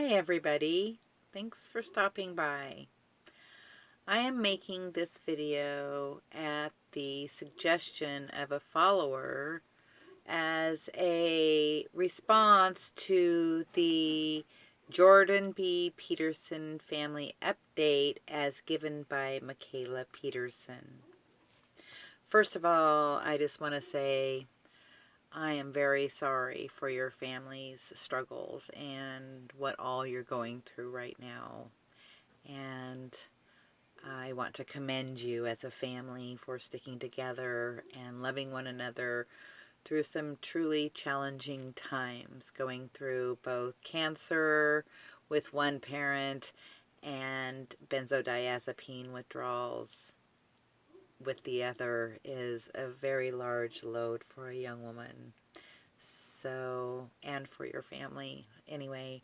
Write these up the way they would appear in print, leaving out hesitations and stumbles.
Hi everybody, thanks for stopping by. I am making this video at the suggestion of a follower as a response to the Jordan B. Peterson Family update as given by Mikhaila Peterson. First of all, I just want to say I am very sorry for your family's struggles and what all you're going through right now. And I want to commend you as a family for sticking together and loving one another through some truly challenging times, going through both cancer with one parent and benzodiazepine withdrawals with the other is a very large load for a young woman. So, and for your family. Anyway,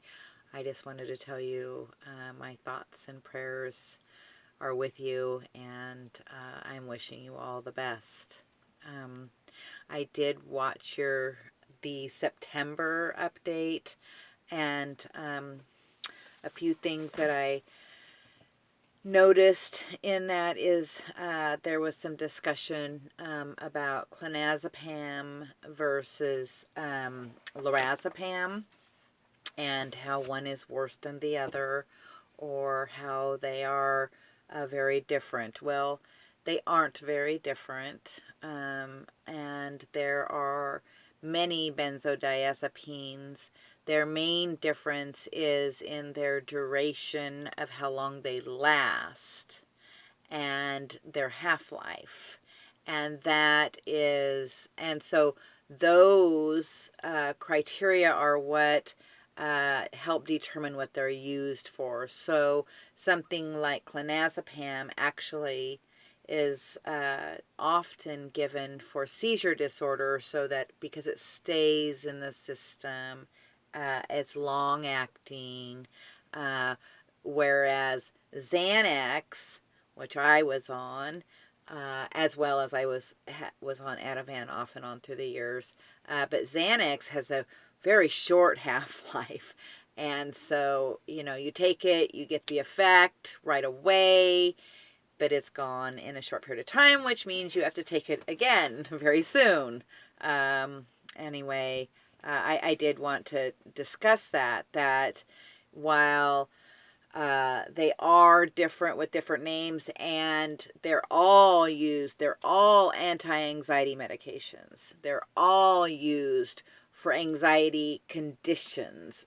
I just wanted to tell you my thoughts and prayers are with you, and I'm wishing you all the best. I did watch the September update, and a few things that I noticed in that is there was some discussion about clonazepam versus lorazepam and how one is worse than the other, or how they are very different. Well, they aren't very different, and there are many benzodiazepines. Their main difference is in their duration of how long they last and their half-life. And so those criteria are what help determine what they're used for. So something like clonazepam actually is often given for seizure disorder, so that because it stays in the system, it's long acting, whereas Xanax, which I was on, as well as I was on Ativan off and on through the years, but Xanax has a very short half-life, and so you take it, you get the effect right away, but it's gone in a short period of time, which means you have to take it again very soon. Anyway, I did want to discuss that while they are different with different names, and they're all anti-anxiety medications. They're all used for anxiety conditions,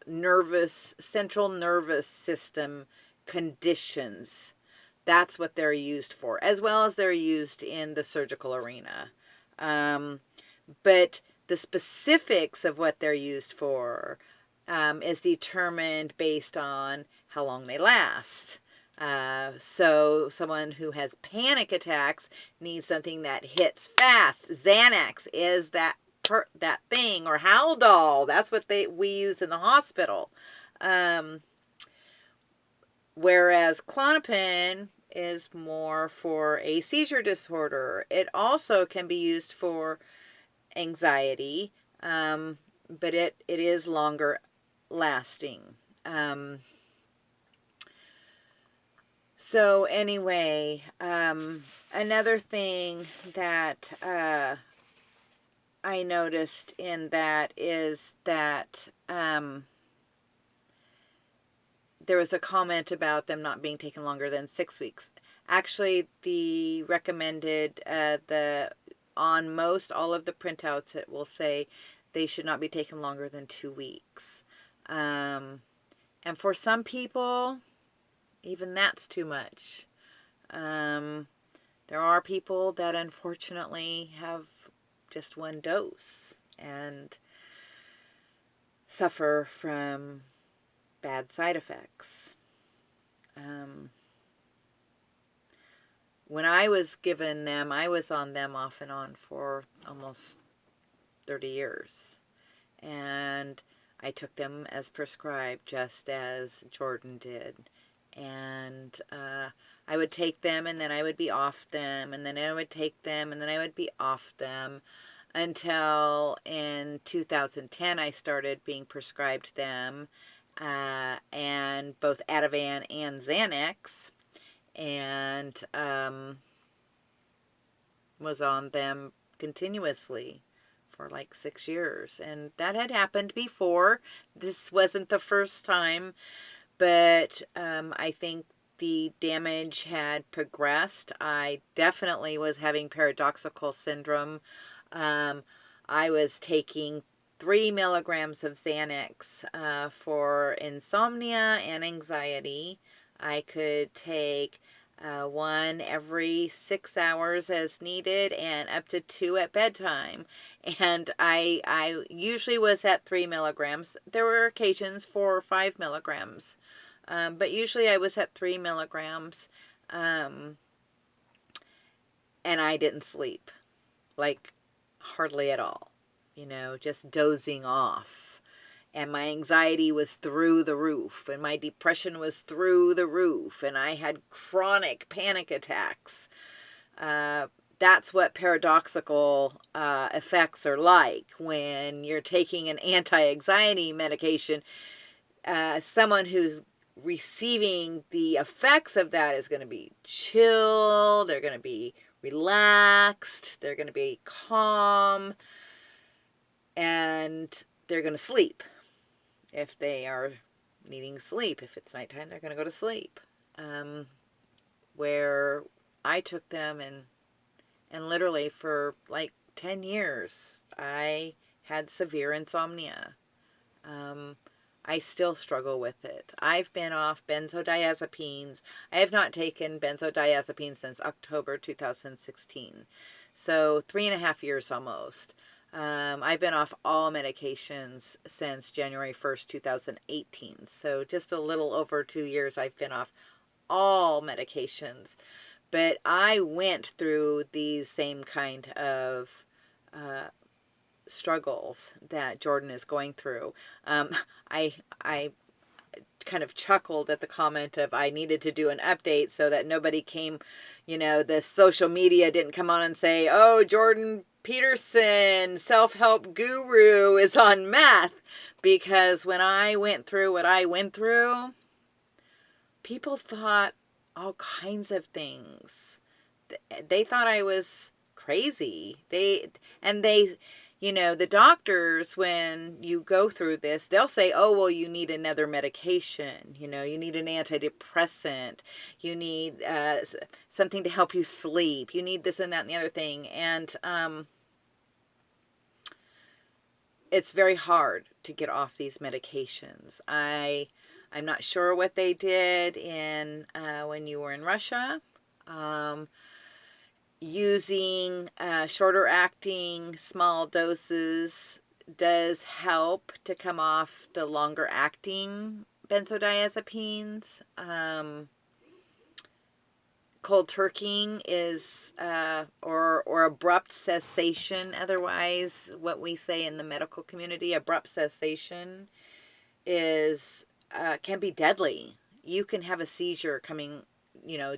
central nervous system conditions. That's what they're used for, as well as they're used in the surgical arena. But the specifics of what they're used for is determined based on how long they last. So someone who has panic attacks needs something that hits fast. Xanax is that thing, or Haldol. That's what we use in the hospital. Whereas Klonopin is more for a seizure disorder. It also can be used for anxiety, but it is longer lasting. So anyway, another thing that I noticed in that is that there was a comment about them not being taken longer than 6 weeks. Actually, the recommended, on most all of the printouts, it will say they should not be taken longer than 2 weeks. And for some people, even that's too much. There are people that unfortunately have just one dose and suffer from bad side effects. When I was given them, I was on them off and on for almost 30 years. And I took them as prescribed, just as Jordan did. And I would take them, and then I would be off them, and then I would take them, and then I would be off them, until in 2010 I started being prescribed them, and both Ativan and Xanax, and was on them continuously for like 6 years. And that had happened before. This wasn't the first time, but I think the damage had progressed. I definitely was having paradoxical syndrome. I was taking 3 milligrams of Xanax for insomnia and anxiety. I could take one every 6 hours as needed, and up to 2 at bedtime. And I usually was at 3 milligrams. There were occasions 4 or 5 milligrams. But usually I was at 3 milligrams. And I didn't sleep. Like, hardly at all. Just dozing off. And my anxiety was through the roof, and my depression was through the roof, and I had chronic panic attacks. That's what paradoxical effects are like when you're taking an anti-anxiety medication. Someone who's receiving the effects of that is going to be chill, they're going to be relaxed, they're going to be calm, and they're going to sleep. If they are needing sleep, if it's nighttime, they're going to go to sleep. Where I took them, and literally for like 10 years, I had severe insomnia. I still struggle with it. I've been off benzodiazepines. I have not taken benzodiazepines since October 2016. So 3.5 years almost. I've been off all medications since January 1st, 2018. So just a little over 2 years I've been off all medications. But I went through these same kind of struggles that Jordan is going through. I kind of chuckled at the comment of I needed to do an update so that nobody came, the social media didn't come on and say, oh, Jordan Peterson, self-help guru, is on meth. Because when I went through what I went through, people thought all kinds of things. They thought I was crazy. The doctors, when you go through this, they'll say, oh, well, you need another medication. You need an antidepressant. You need something to help you sleep. You need this and that and the other thing. And it's very hard to get off these medications. I'm not sure what they did when you were in Russia. Using shorter acting small doses does help to come off the longer acting benzodiazepines. Cold turkeying is or abrupt cessation, otherwise what we say in the medical community, abrupt cessation is can be deadly. You can have a seizure coming,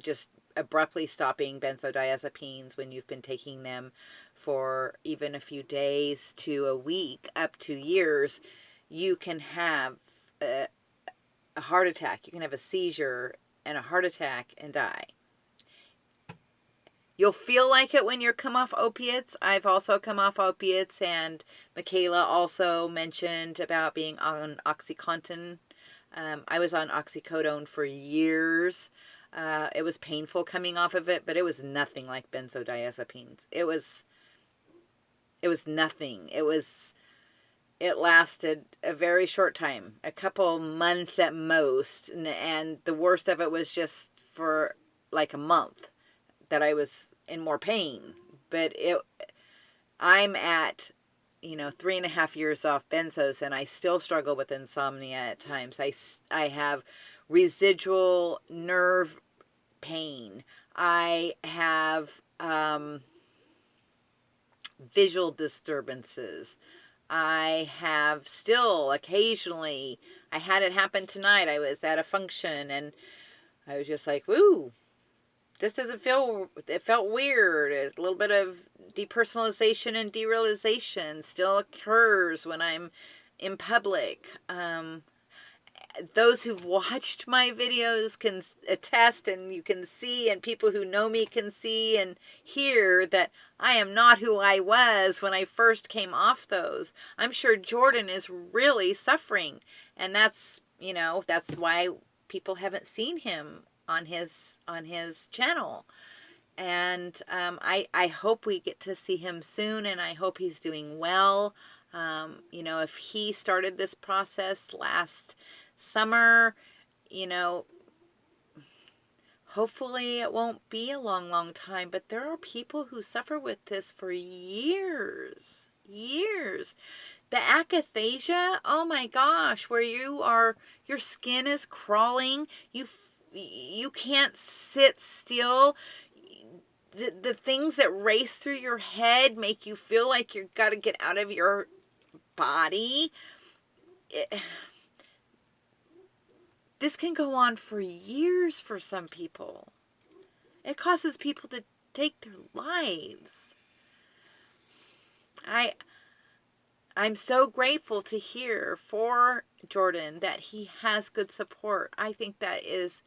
just abruptly stopping benzodiazepines when you've been taking them for even a few days to a week, up to years. You can have a heart attack. You can have a seizure and a heart attack and die. You'll feel like it when you come off opiates. I've also come off opiates, and Mikhaila also mentioned about being on OxyContin. I was on oxycodone for years. It was painful coming off of it, but it was nothing like benzodiazepines. It was nothing. It lasted a very short time, a couple months at most, and the worst of it was just for like a month that I was in more pain. But I'm at 3.5 years off benzos, and I still struggle with insomnia at times. I have residual nerve pain. I have visual disturbances. I have still occasionally, I had it happen tonight. I was at a function and I was just like, woo, this doesn't feel, it felt weird. A little bit of depersonalization and derealization still occurs when I'm in public. those who've watched my videos can attest, and you can see, and people who know me can see and hear that I am not who I was when I first came off those. I'm sure Jordan is really suffering, and that's, that's why people haven't seen him on his channel. And I hope we get to see him soon, and I hope he's doing well. If he started this process last summer, hopefully it won't be a long, long time. But there are people who suffer with this for years. Years. The akathisia, oh my gosh, where your skin is crawling, you can't sit still. The things that race through your head make you feel like you've got to get out of your body. This can go on for years for some people. It causes people to take their lives. I'm so grateful to hear for Jordan that he has good support. I think that is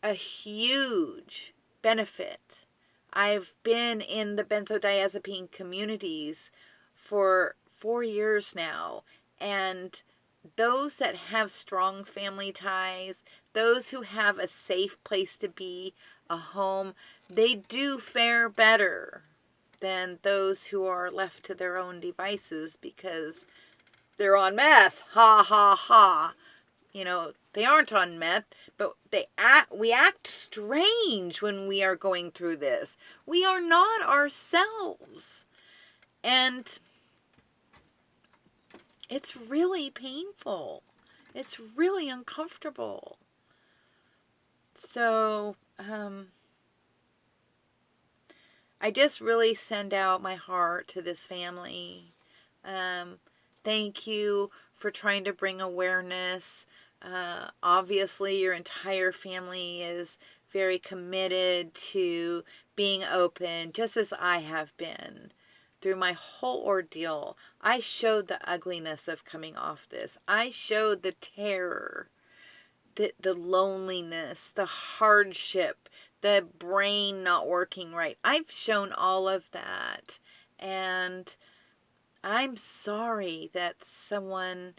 a huge benefit. I've been in the benzodiazepine communities for 4 years now, and those that have strong family ties, those who have a safe place to be, a home, they do fare better than those who are left to their own devices because they're on meth. Ha ha ha. They aren't on meth, but we act strange when we are going through this. We are not ourselves. And it's really painful. It's really uncomfortable. So, I just really send out my heart to this family. Thank you for trying to bring awareness. Obviously, your entire family is very committed to being open, just as I have been. Through my whole ordeal, I showed the ugliness of coming off this. I showed the terror, the loneliness, the hardship, the brain not working right. I've shown all of that. And I'm sorry that someone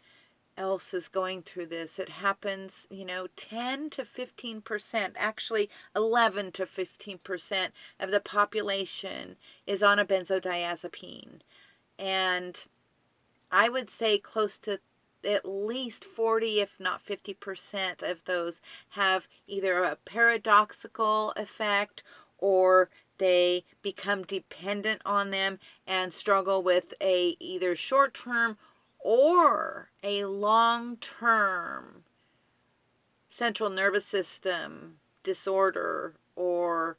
else is going through this. It happens, 10 to 15%, actually 11 to 15% of the population is on a benzodiazepine. And I would say close to at least 40, if not 50% of those have either a paradoxical effect or they become dependent on them and struggle with a either short-term or a long-term central nervous system disorder, or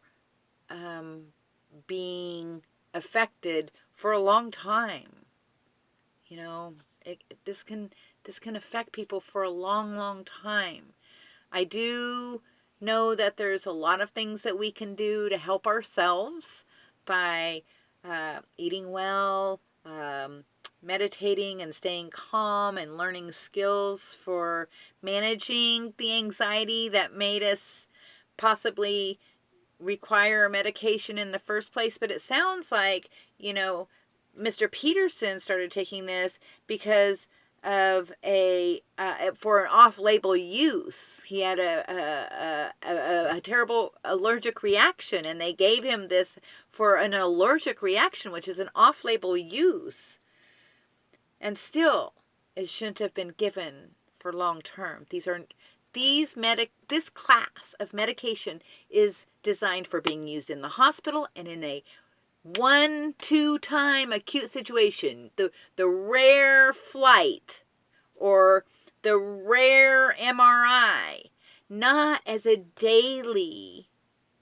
being affected for a long time. This can affect people for a long, long time. I do know that there's a lot of things that we can do to help ourselves by eating well, meditating and staying calm, and learning skills for managing the anxiety that made us possibly require medication in the first place. But it sounds like, Mr. Peterson started taking this because of for an off-label use. He had a terrible allergic reaction, and they gave him this for an allergic reaction, which is an off-label use. And still, it shouldn't have been given for long term. This class of medication is designed for being used in the hospital and in a 1-2 time acute situation. The rare flight or the rare MRI, not as a daily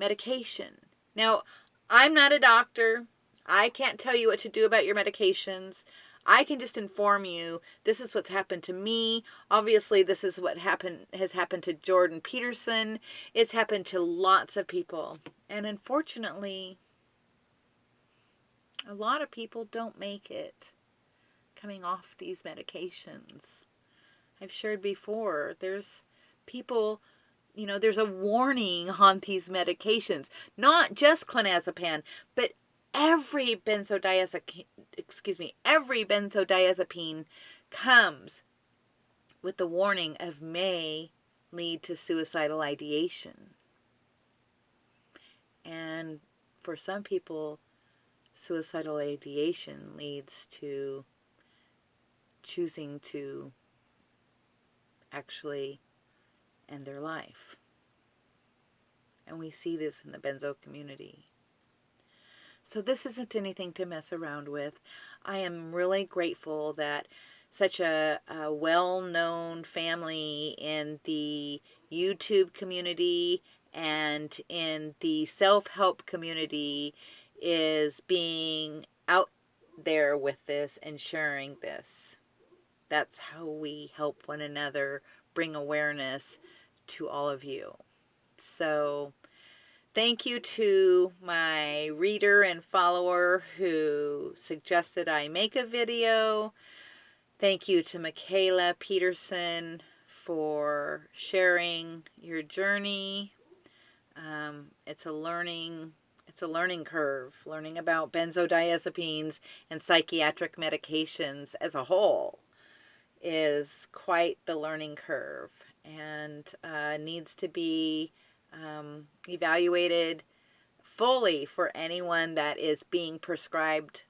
medication. Now, I'm not a doctor. I can't tell you what to do about your medications. I can just inform you, this is what's happened to me. Obviously, this is what has happened to Jordan Peterson. It's happened to lots of people. And unfortunately, a lot of people don't make it coming off these medications. I've shared before, there's people, there's a warning on these medications, not just clonazepam, but every benzodiazepine comes with the warning of may lead to suicidal ideation. And for some people, suicidal ideation leads to choosing to actually end their life. And we see this in the benzo community. So this isn't anything to mess around with. I am really grateful that such a well-known family in the YouTube community and in the self-help community is being out there with this and sharing this. That's how we help one another bring awareness to all of you. So thank you to my reader and follower who suggested I make a video. Thank you to Mikhaila Peterson for sharing your journey. It's a learning curve. Learning about benzodiazepines and psychiatric medications as a whole is quite the learning curve, and needs to be evaluated fully for anyone that is being prescribed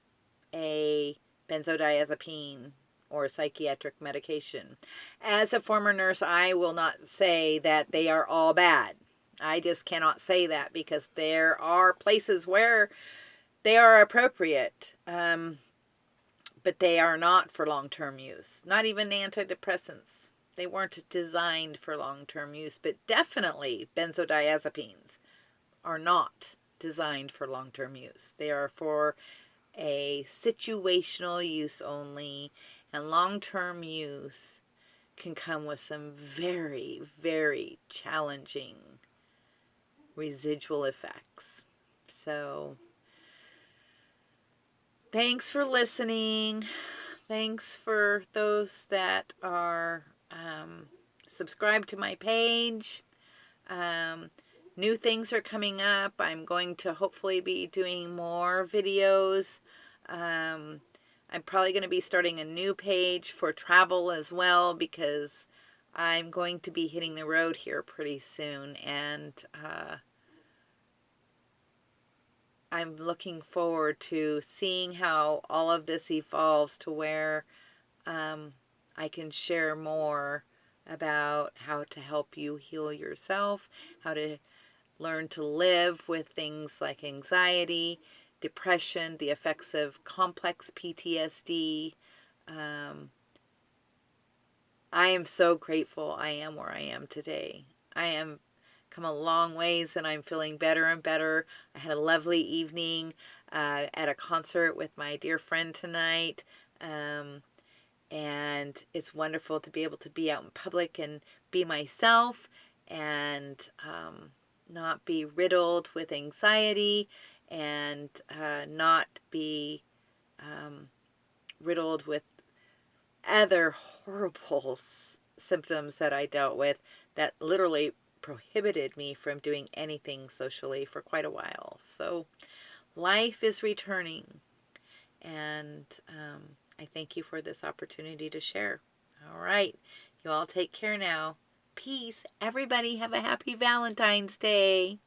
a benzodiazepine or psychiatric medication. As a former nurse, I will not say that they are all bad. I just cannot say that, because there are places where they are appropriate, but they are not for long-term use. Not even antidepressants. They weren't designed for long-term use, but definitely benzodiazepines are not designed for long-term use. They are for a situational use only, and long-term use can come with some very, very challenging residual effects. So thanks for listening. Thanks for those that are subscribed to my page. New things are coming up. I'm going to hopefully be doing more videos. I'm probably going to be starting a new page for travel as well, because I'm going to be hitting the road here pretty soon, and I'm looking forward to seeing how all of this evolves to where I can share more about how to help you heal yourself, how to learn to live with things like anxiety, depression, the effects of complex PTSD. I am so grateful I am where I am today. I am come a long ways, and I'm feeling better and better. I had a lovely evening at a concert with my dear friend tonight. And it's wonderful to be able to be out in public and be myself, and not be riddled with anxiety, and not be riddled with other horrible symptoms that I dealt with that literally prohibited me from doing anything socially for quite a while. So life is returning, and I thank you for this opportunity to share. All right. You all take care now. Peace. Everybody have a happy Valentine's Day.